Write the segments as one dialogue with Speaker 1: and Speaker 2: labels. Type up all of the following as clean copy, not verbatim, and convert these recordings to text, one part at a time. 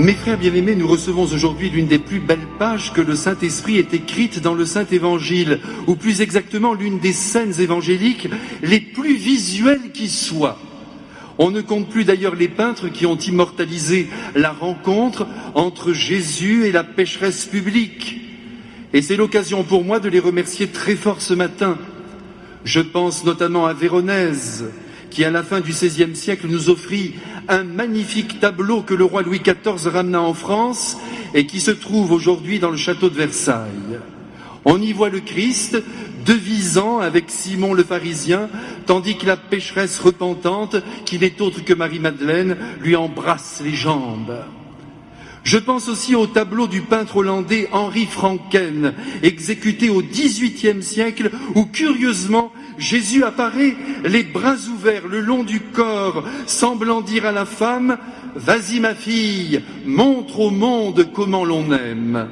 Speaker 1: Mes frères bien-aimés, nous recevons aujourd'hui l'une des plus belles pages que le Saint-Esprit ait écrites dans le Saint-Évangile, ou plus exactement l'une des scènes évangéliques les plus visuelles qui soient. On ne compte plus d'ailleurs les peintres qui ont immortalisé la rencontre entre Jésus et la pécheresse publique. Et c'est l'occasion pour moi de les remercier très fort ce matin. Je pense notamment à Véronèse, qui à la fin du XVIe siècle nous offrit un magnifique tableau que le roi Louis XIV ramena en France et qui se trouve aujourd'hui dans le château de Versailles. On y voit le Christ devisant avec Simon le pharisien, tandis que la pécheresse repentante, qui n'est autre que Marie-Madeleine, lui embrasse les jambes. Je pense aussi au tableau du peintre hollandais Henri Franken, exécuté au XVIIIe siècle, où curieusement Jésus apparaît les bras ouverts le long du corps, semblant dire à la femme « Vas-y ma fille, montre au monde comment l'on aime ».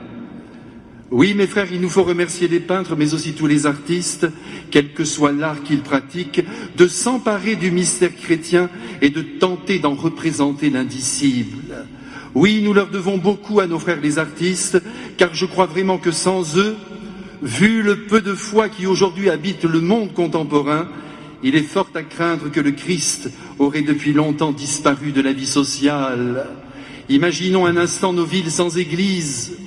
Speaker 1: Oui, mes frères, il nous faut remercier les peintres, mais aussi tous les artistes, quel que soit l'art qu'ils pratiquent, de s'emparer du mystère chrétien et de tenter d'en représenter l'indicible. Oui, nous leur devons beaucoup à nos frères les artistes, car je crois vraiment que sans eux, vu le peu de foi qui aujourd'hui habite le monde contemporain, il est fort à craindre que le Christ aurait depuis longtemps disparu de la vie sociale. Imaginons un instant nos villes sans église,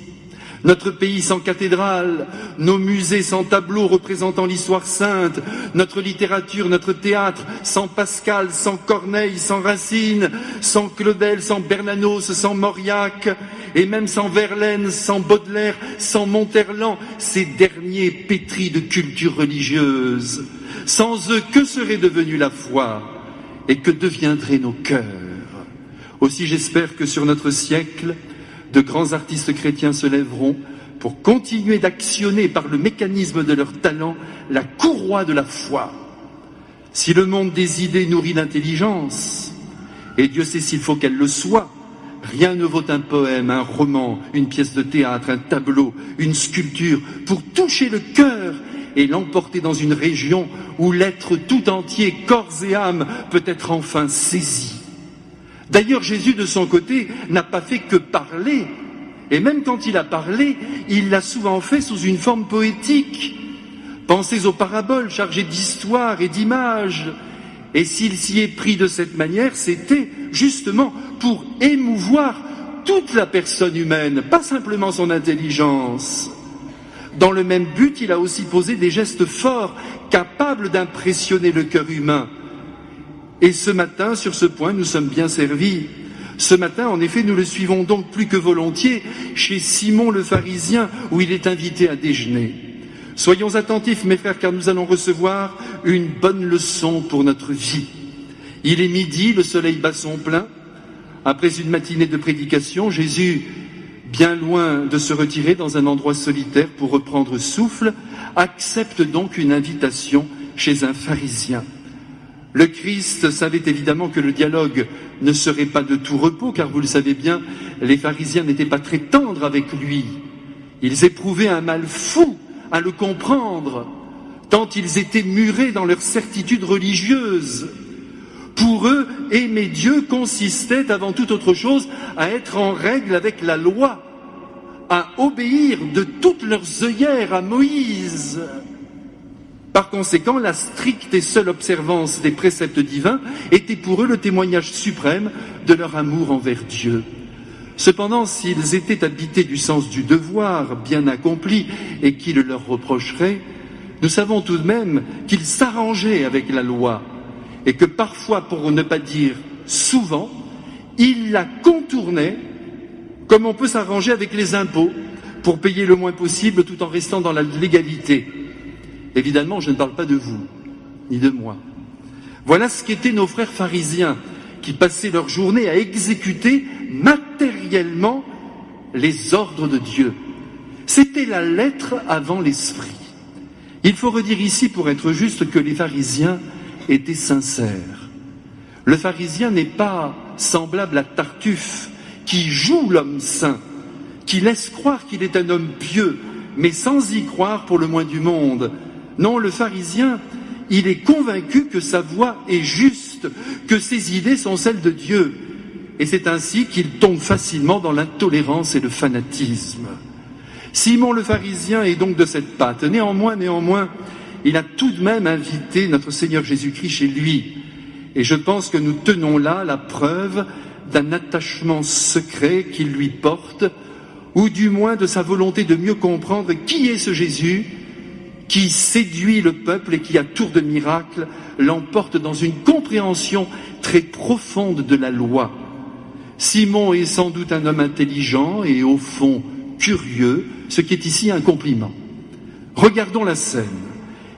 Speaker 1: notre pays sans cathédrale, nos musées sans tableaux représentant l'histoire sainte, notre littérature, notre théâtre sans Pascal, sans Corneille, sans Racine, sans Claudel, sans Bernanos, sans Mauriac, et même sans Verlaine, sans Baudelaire, sans Monterland, ces derniers pétris de culture religieuse. Sans eux, que serait devenue la foi et que deviendraient nos cœurs? Aussi j'espère que sur notre siècle, de grands artistes chrétiens se lèveront pour continuer d'actionner par le mécanisme de leur talent la courroie de la foi. Si le monde des idées nourrit l'intelligence, et Dieu sait s'il faut qu'elle le soit, rien ne vaut un poème, un roman, une pièce de théâtre, un tableau, une sculpture, pour toucher le cœur et l'emporter dans une région où l'être tout entier, corps et âme, peut être enfin saisi. D'ailleurs, Jésus, de son côté, n'a pas fait que parler. Et même quand il a parlé, il l'a souvent fait sous une forme poétique. Pensez aux paraboles chargées d'histoire et d'images. Et s'il s'y est pris de cette manière, c'était justement pour émouvoir toute la personne humaine, pas simplement son intelligence. Dans le même but, il a aussi posé des gestes forts, capables d'impressionner le cœur humain. Et ce matin, sur ce point, nous sommes bien servis. Ce matin, en effet, nous le suivons donc plus que volontiers chez Simon le pharisien, où il est invité à déjeuner. Soyons attentifs, mes frères, car nous allons recevoir une bonne leçon pour notre vie. Il est midi, le soleil bat son plein. Après une matinée de prédication, Jésus, bien loin de se retirer dans un endroit solitaire pour reprendre souffle, accepte donc une invitation chez un pharisien. Le Christ savait évidemment que le dialogue ne serait pas de tout repos, car vous le savez bien, les pharisiens n'étaient pas très tendres avec lui. Ils éprouvaient un mal fou à le comprendre, tant ils étaient murés dans leur certitude religieuse. Pour eux, aimer Dieu consistait avant toute autre chose à être en règle avec la loi, à obéir de toutes leurs œillères à Moïse. Par conséquent, la stricte et seule observance des préceptes divins était pour eux le témoignage suprême de leur amour envers Dieu. Cependant, s'ils étaient habités du sens du devoir bien accompli et qui le leur reprocherait, nous savons tout de même qu'ils s'arrangeaient avec la loi et que parfois, pour ne pas dire souvent, ils la contournaient comme on peut s'arranger avec les impôts pour payer le moins possible tout en restant dans la légalité. Évidemment, je ne parle pas de vous, ni de moi. Voilà ce qu'étaient nos frères pharisiens, qui passaient leur journée à exécuter matériellement les ordres de Dieu. C'était la lettre avant l'esprit. Il faut redire ici, pour être juste, que les pharisiens étaient sincères. Le pharisien n'est pas semblable à Tartuffe, qui joue l'homme saint, qui laisse croire qu'il est un homme pieux, mais sans y croire pour le moins du monde. Non, le pharisien, il est convaincu que sa voie est juste, que ses idées sont celles de Dieu. et c'est ainsi qu'il tombe facilement dans l'intolérance et le fanatisme. Simon le pharisien est donc de cette pâte. Néanmoins, il a tout de même invité notre Seigneur Jésus-Christ chez lui. Et je pense que nous tenons là la preuve d'un attachement secret qu'il lui porte, ou du moins de sa volonté de mieux comprendre qui est ce Jésus qui séduit le peuple et qui, à tour de miracle, l'emporte dans une compréhension très profonde de la loi. Simon est sans doute un homme intelligent et au fond curieux, ce qui est ici un compliment. Regardons la scène.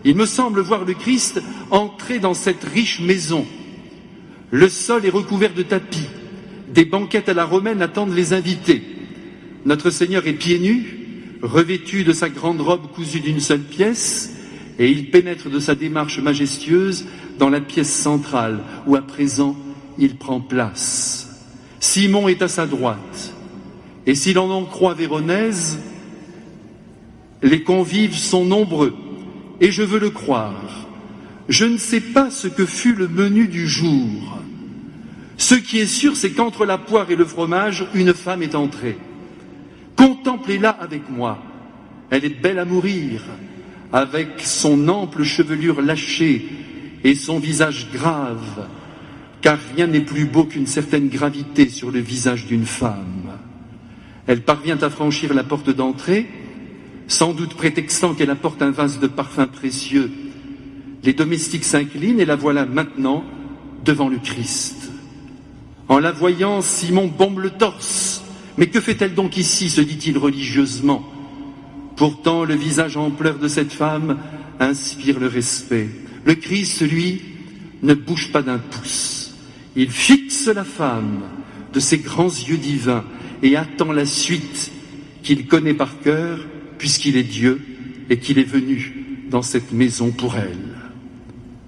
Speaker 1: Il me semble voir le Christ entrer dans cette riche maison. Le sol est recouvert de tapis. Des banquettes à la romaine attendent les invités. Notre Seigneur est pieds nus, revêtu de sa grande robe cousue d'une seule pièce, et il pénètre de sa démarche majestueuse dans la pièce centrale, où à présent il prend place. Simon est à sa droite, et si l'on en croit Véronèse, les convives sont nombreux, et je veux le croire. Je ne sais pas ce que fut le menu du jour. Ce qui est sûr, c'est qu'entre la poire et le fromage, une femme est entrée. Contemplez-la avec moi. Elle est belle à mourir, avec son ample chevelure lâchée et son visage grave, car rien n'est plus beau qu'une certaine gravité sur le visage d'une femme. Elle parvient à franchir la porte d'entrée, sans doute prétextant qu'elle apporte un vase de parfum précieux. Les domestiques s'inclinent et la voilà maintenant devant le Christ. En la voyant, Simon bombe le torse. Mais que fait-elle donc ici, se dit-il religieusement. Pourtant, le visage en pleurs de cette femme inspire le respect. Le Christ, lui, ne bouge pas d'un pouce. Il fixe la femme de ses grands yeux divins et attend la suite qu'il connaît par cœur, puisqu'il est Dieu et qu'il est venu dans cette maison pour elle.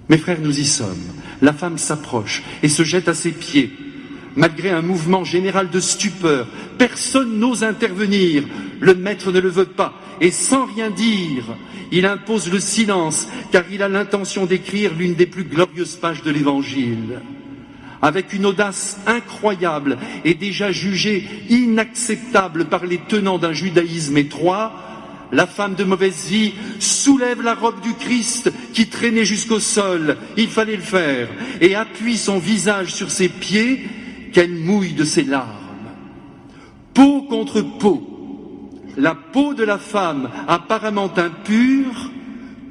Speaker 1: Mes frères, nous y sommes. La femme s'approche et se jette à ses pieds. Malgré un mouvement général de stupeur, personne n'ose intervenir. Le maître ne le veut pas. Et sans rien dire, il impose le silence, car il a l'intention d'écrire l'une des plus glorieuses pages de l'Évangile. Avec une audace incroyable et déjà jugée inacceptable par les tenants d'un judaïsme étroit, la femme de mauvaise vie soulève la robe du Christ qui traînait jusqu'au sol, il fallait le faire, et appuie son visage sur ses pieds, qu'elle mouille de ses larmes. Peau contre peau, la peau de la femme apparemment impure,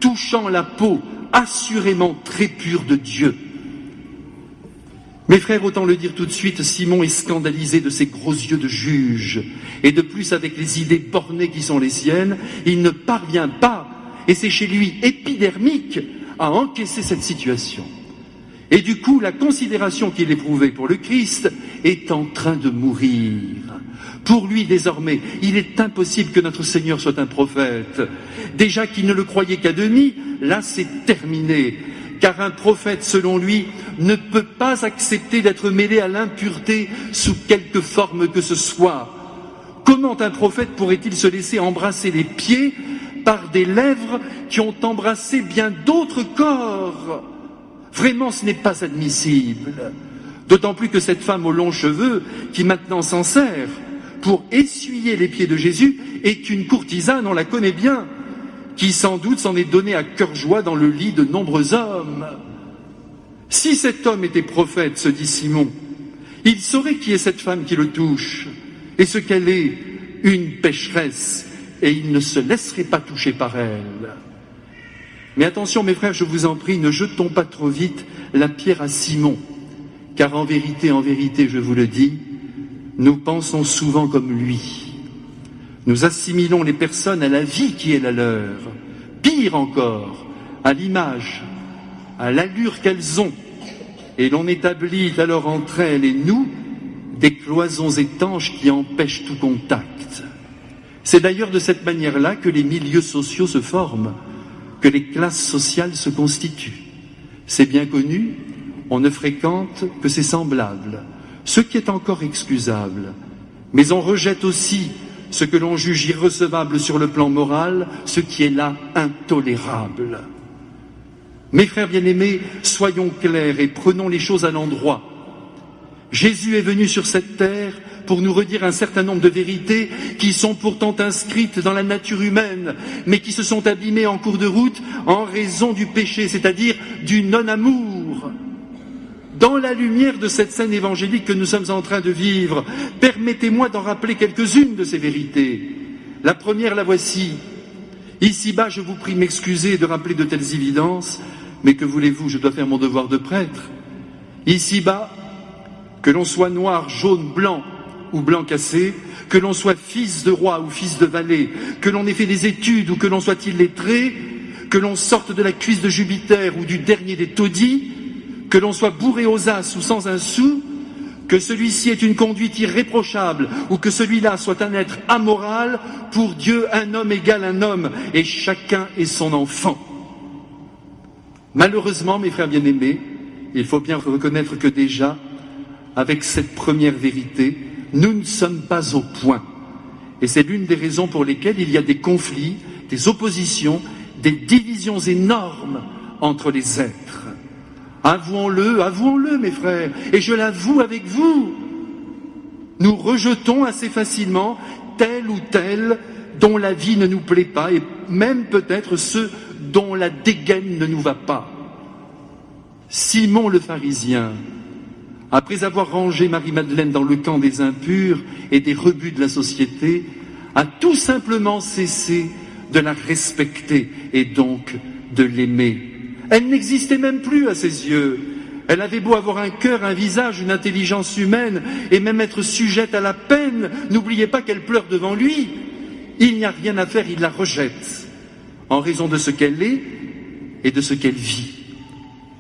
Speaker 1: touchant la peau assurément très pure de Dieu. Mes frères, autant le dire tout de suite, Simon est scandalisé de ses gros yeux de juge. Et de plus, avec les idées bornées qui sont les siennes, il ne parvient pas, et c'est chez lui épidermique, à encaisser cette situation. Et du coup, la considération qu'il éprouvait pour le Christ est en train de mourir. Pour lui, désormais, il est impossible que notre Seigneur soit un prophète. Déjà qu'il ne le croyait qu'à demi, là c'est terminé. Car un prophète, selon lui, ne peut pas accepter d'être mêlé à l'impureté sous quelque forme que ce soit. Comment un prophète pourrait-il se laisser embrasser les pieds par des lèvres qui ont embrassé bien d'autres corps ? Vraiment, ce n'est pas admissible. D'autant plus que cette femme aux longs cheveux, qui maintenant s'en sert pour essuyer les pieds de Jésus, est une courtisane, on la connaît bien, qui sans doute s'en est donnée à cœur joie dans le lit de nombreux hommes. Si cet homme était prophète, se dit Simon, il saurait qui est cette femme qui le touche, et ce qu'elle est, une pécheresse, et il ne se laisserait pas toucher par elle. Mais attention, mes frères, je vous en prie, ne jetons pas trop vite la pierre à Simon, car en vérité, je vous le dis, nous pensons souvent comme lui. Nous assimilons les personnes à la vie qui est la leur, pire encore, à l'image, à l'allure qu'elles ont, et l'on établit alors entre elles et nous des cloisons étanches qui empêchent tout contact. C'est d'ailleurs de cette manière-là que les milieux sociaux se forment, que les classes sociales se constituent. C'est bien connu, on ne fréquente que ses semblables, ce qui est encore excusable. Mais on rejette aussi ce que l'on juge irrecevable sur le plan moral, ce qui est là intolérable. Mes frères bien-aimés, soyons clairs et prenons les choses à l'endroit. Jésus est venu sur cette terre pour nous redire un certain nombre de vérités qui sont pourtant inscrites dans la nature humaine, mais qui se sont abîmées en cours de route en raison du péché, c'est-à-dire du non-amour. Dans la lumière de cette scène évangélique que nous sommes en train de vivre, permettez-moi d'en rappeler quelques-unes de ces vérités. La première, la voici. Ici-bas, je vous prie m'excuser de rappeler de telles évidences, mais que voulez-vous, je dois faire mon devoir de prêtre. Ici-bas, que l'on soit noir, jaune, blanc ou blanc cassé, que l'on soit fils de roi ou fils de valet, que l'on ait fait des études ou que l'on soit illettré, que l'on sorte de la cuisse de Jupiter ou du dernier des taudis, que l'on soit bourré aux as ou sans un sou, que celui-ci ait une conduite irréprochable ou que celui-là soit un être amoral, pour Dieu un homme égale un homme et chacun est son enfant. Malheureusement, mes frères bien-aimés, il faut bien reconnaître que déjà, avec cette première vérité, nous ne sommes pas au point. Et c'est l'une des raisons pour lesquelles il y a des conflits, des oppositions, des divisions énormes entre les êtres. Avouons-le, mes frères, et je l'avoue avec vous. Nous rejetons assez facilement tel ou tel dont la vie ne nous plaît pas, et même peut-être ceux dont la dégaine ne nous va pas. Simon le pharisien, après avoir rangé Marie-Madeleine dans le camp des impurs et des rebuts de la société, a tout simplement cessé de la respecter et donc de l'aimer. Elle n'existait même plus à ses yeux. Elle avait beau avoir un cœur, un visage, une intelligence humaine et même être sujette à la peine. N'oubliez pas qu'elle pleure devant lui. Il n'y a rien à faire, il la rejette en raison de ce qu'elle est et de ce qu'elle vit.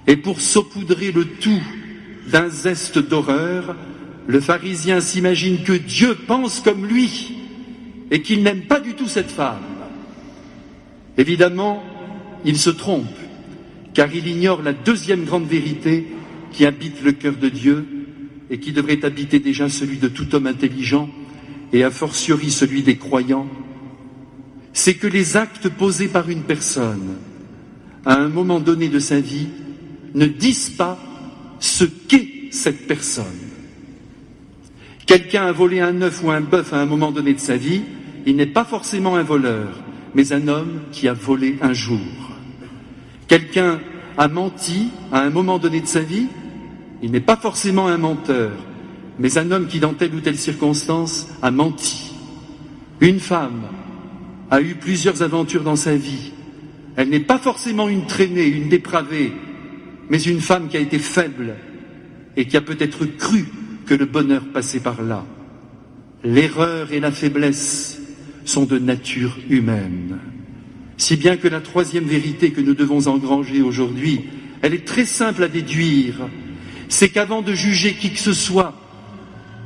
Speaker 1: Et pour saupoudrer le tout d'un zeste d'horreur, le pharisien s'imagine que Dieu pense comme lui et qu'il n'aime pas du tout cette femme. Évidemment, il se trompe, car il ignore la deuxième grande vérité qui habite le cœur de Dieu et qui devrait habiter déjà celui de tout homme intelligent et a fortiori celui des croyants. C'est que les actes posés par une personne à un moment donné de sa vie ne disent pas ce qu'est cette personne. Quelqu'un a volé un œuf ou un bœuf à un moment donné de sa vie, il n'est pas forcément un voleur, mais un homme qui a volé un jour. Quelqu'un a menti à un moment donné de sa vie, il n'est pas forcément un menteur, mais un homme qui, dans telle ou telle circonstance, a menti. Une femme a eu plusieurs aventures dans sa vie. Elle n'est pas forcément une traînée, une dépravée, mais une femme qui a été faible et qui a peut-être cru que le bonheur passait par là. L'erreur et la faiblesse sont de nature humaine. Si bien que la troisième vérité que nous devons engranger aujourd'hui, elle est très simple à déduire, c'est qu'avant de juger qui que ce soit,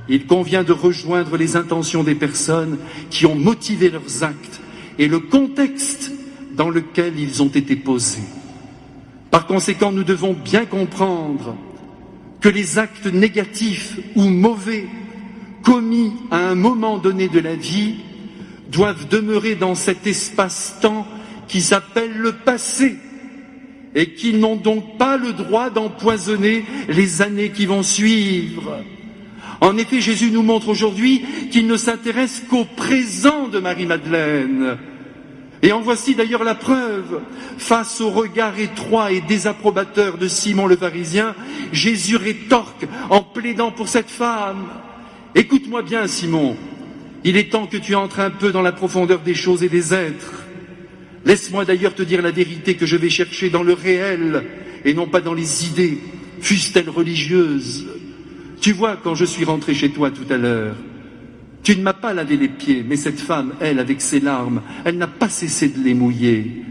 Speaker 1: il convient de rejoindre les intentions des personnes qui ont motivé leurs actes et le contexte dans lequel ils ont été posés. Par conséquent, nous devons bien comprendre que les actes négatifs ou mauvais commis à un moment donné de la vie doivent demeurer dans cet espace-temps qui s'appelle le passé et qu'ils n'ont donc pas le droit d'empoisonner les années qui vont suivre. En effet, Jésus nous montre aujourd'hui qu'il ne s'intéresse qu'au présent de Marie-Madeleine. Et en voici d'ailleurs la preuve. Face au regard étroit et désapprobateur de Simon le pharisien, Jésus rétorque en plaidant pour cette femme. Écoute-moi bien, Simon, il est temps que tu entres un peu dans la profondeur des choses et des êtres. Laisse-moi d'ailleurs te dire la vérité que je vais chercher dans le réel et non pas dans les idées, fussent-elles religieuses. Tu vois, quand je suis rentré chez toi tout à l'heure, tu ne m'as pas lavé les pieds, mais cette femme, elle, avec ses larmes, elle n'a pas cessé de les mouiller,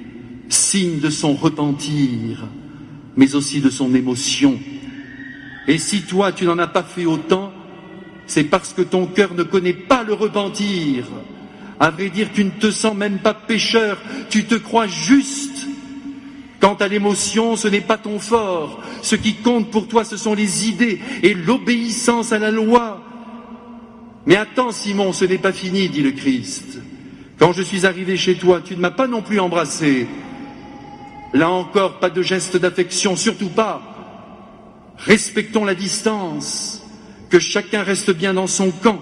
Speaker 1: signe de son repentir, mais aussi de son émotion. Et si toi, tu n'en as pas fait autant, c'est parce que ton cœur ne connaît pas le repentir. À vrai dire, tu ne te sens même pas pécheur, tu te crois juste. Quant à l'émotion, ce n'est pas ton fort. Ce qui compte pour toi, ce sont les idées et l'obéissance à la loi. Mais attends, Simon, ce n'est pas fini, dit le Christ. Quand je suis arrivé chez toi, tu ne m'as pas non plus embrassé. Là encore, pas de geste d'affection, surtout pas. Respectons la distance. que chacun reste bien dans son camp,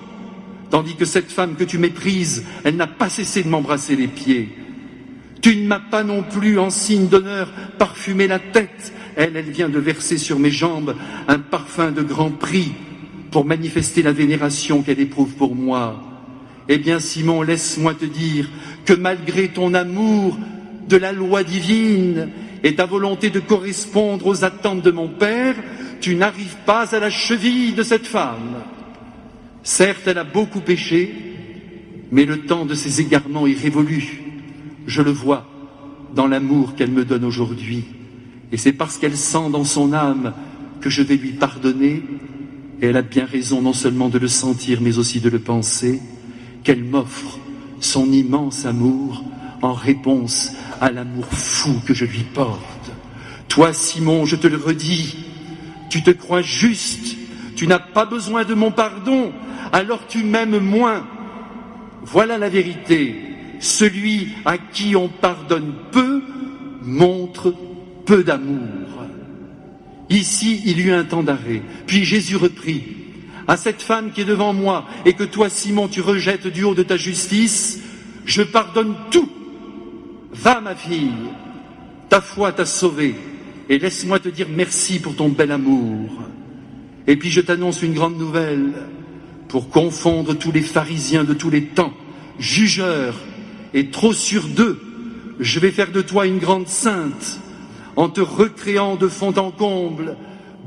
Speaker 1: tandis que cette femme que tu méprises, elle n'a pas cessé de m'embrasser les pieds. Tu ne m'as pas non plus, en signe d'honneur, parfumé la tête. Elle vient de verser sur mes jambes un parfum de grand prix pour manifester la vénération qu'elle éprouve pour moi. Eh bien, Simon, laisse-moi te dire que malgré ton amour de la loi divine et ta volonté de correspondre aux attentes de mon Père, tu n'arrives pas à la cheville de cette femme. Certes, elle a beaucoup péché, mais le temps de ses égarements est révolu. Je le vois dans l'amour qu'elle me donne aujourd'hui. Et c'est parce qu'elle sent dans son âme que je vais lui pardonner, et elle a bien raison non seulement de le sentir, mais aussi de le penser, qu'elle m'offre son immense amour en réponse à l'amour fou que je lui porte. Toi, Simon, je te le redis, tu te crois juste, tu n'as pas besoin de mon pardon, alors tu m'aimes moins. Voilà la vérité. Celui à qui on pardonne peu montre peu d'amour. Ici, il y eut un temps d'arrêt. Puis Jésus reprit: à cette femme qui est devant moi et que toi, Simon, tu rejettes du haut de ta justice, je pardonne tout. Va, ma fille, ta foi t'a sauvée, et laisse-moi te dire merci pour ton bel amour. Et puis je t'annonce une grande nouvelle, pour confondre tous les pharisiens de tous les temps, jugeurs et trop sûrs d'eux, je vais faire de toi une grande sainte, en te recréant de fond en comble,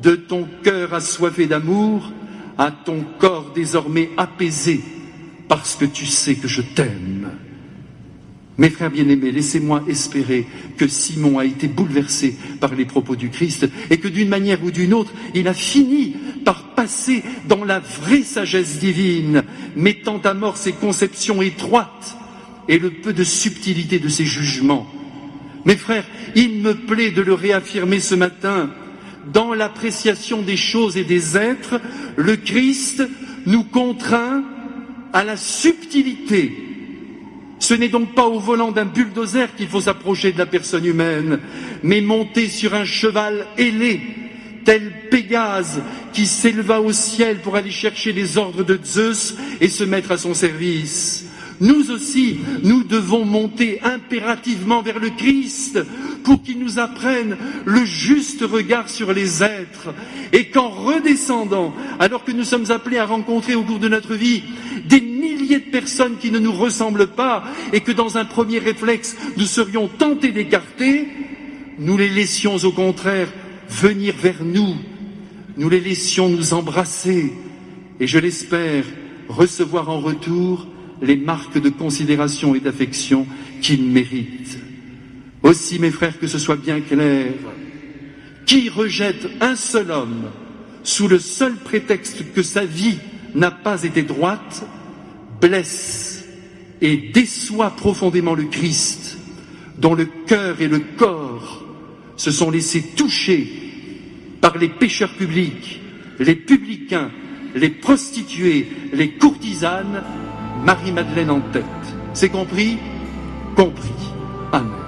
Speaker 1: de ton cœur assoiffé d'amour à ton corps désormais apaisé, parce que tu sais que je t'aime. Mes frères bien-aimés, laissez-moi espérer que Simon a été bouleversé par les propos du Christ et que d'une manière ou d'une autre, il a fini par passer dans la vraie sagesse divine, mettant à mort ses conceptions étroites et le peu de subtilité de ses jugements. Mes frères, il me plaît de le réaffirmer ce matin, dans l'appréciation des choses et des êtres, le Christ nous contraint à la subtilité. Ce n'est donc pas au volant d'un bulldozer qu'il faut s'approcher de la personne humaine, mais monter sur un cheval ailé, tel Pégase qui s'éleva au ciel pour aller chercher les ordres de Zeus et se mettre à son service. Nous aussi, nous devons monter impérativement vers le Christ pour qu'il nous apprenne le juste regard sur les êtres et qu'en redescendant, alors que nous sommes appelés à rencontrer au cours de notre vie des milliers de personnes qui ne nous ressemblent pas et que dans un premier réflexe, nous serions tentés d'écarter, nous les laissions au contraire venir vers nous, nous les laissions nous embrasser et je l'espère recevoir en retour les marques de considération et d'affection qu'ils méritent. Aussi, mes frères, que ce soit bien clair, qui rejette un seul homme sous le seul prétexte que sa vie n'a pas été droite, blesse et déçoit profondément le Christ, dont le cœur et le corps se sont laissés toucher par les pécheurs publics, les publicains, les prostituées, les courtisanes, Marie-Madeleine en tête. C'est compris? Compris. Amen.